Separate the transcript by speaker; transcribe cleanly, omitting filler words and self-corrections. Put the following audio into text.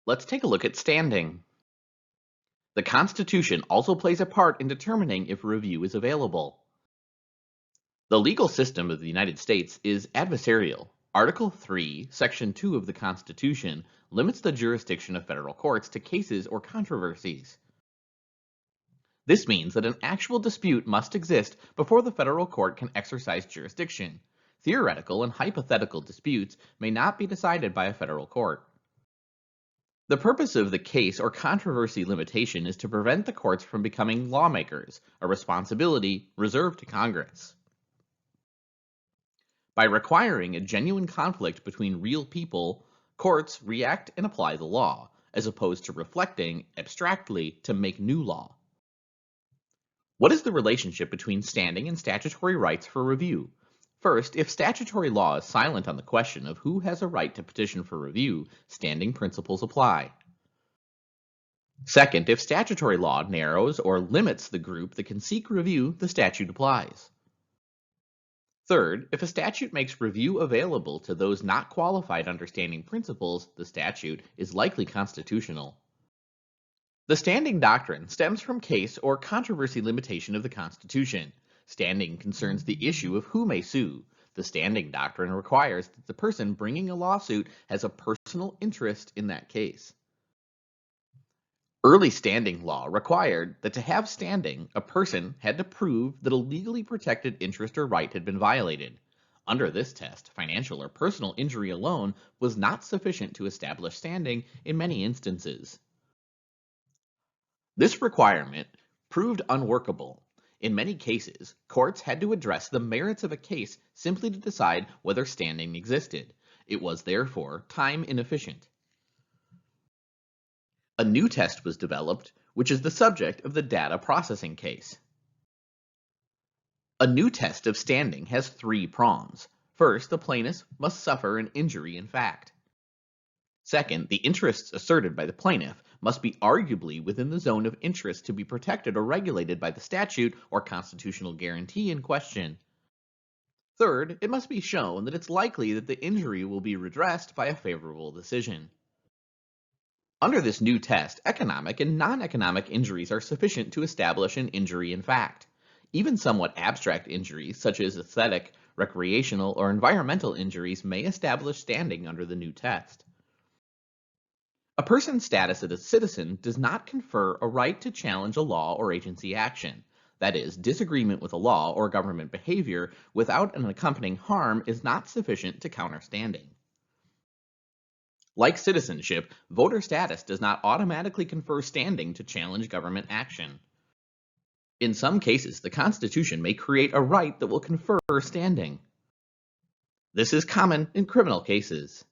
Speaker 1: Let's take a look at standing. The Constitution also plays a part in determining if review is available. The legal system of the United States is adversarial. Article 3, Section 2 of the Constitution limits the jurisdiction of federal courts to cases or controversies. This means that an actual dispute must exist before the federal court can exercise jurisdiction. Theoretical and hypothetical disputes may not be decided by a federal court. The purpose of the case or controversy limitation is to prevent the courts from becoming lawmakers, a responsibility reserved to Congress. By requiring a genuine conflict between real people, courts react and apply the law, as opposed to reflecting abstractly to make new law. What is the relationship between standing and statutory rights for review? First, if statutory law is silent on the question of who has a right to petition for review, standing principles apply. Second, if statutory law narrows or limits the group that can seek review, the statute applies. Third, if a statute makes review available to those not qualified under standing principles, the statute is likely constitutional. The standing doctrine stems from case or controversy limitation of the Constitution. Standing concerns the issue of who may sue. The standing doctrine requires that the person bringing a lawsuit has a personal interest in that case. Early standing law required that to have standing, a person had to prove that a legally protected interest or right had been violated. Under this test, financial or personal injury alone was not sufficient to establish standing in many instances. This requirement proved unworkable. In many cases, courts had to address the merits of a case simply to decide whether standing existed. It was therefore time inefficient. A new test was developed, which is the subject of the data processing case. A new test of standing has three prongs. First, the plaintiff must suffer an injury in fact. Second, the interests asserted by the plaintiff must be arguably within the zone of interest to be protected or regulated by the statute or constitutional guarantee in question. Third, it must be shown that it's likely that the injury will be redressed by a favorable decision. Under this new test, economic and non-economic injuries are sufficient to establish an injury in fact. Even somewhat abstract injuries, such as aesthetic, recreational, or environmental injuries, may establish standing under the new test. A person's status as a citizen does not confer a right to challenge a law or agency action. That is, disagreement with a law or government behavior without an accompanying harm is not sufficient to counter standing. Like citizenship, voter status does not automatically confer standing to challenge government action. In some cases, the Constitution may create a right that will confer standing. This is common in criminal cases.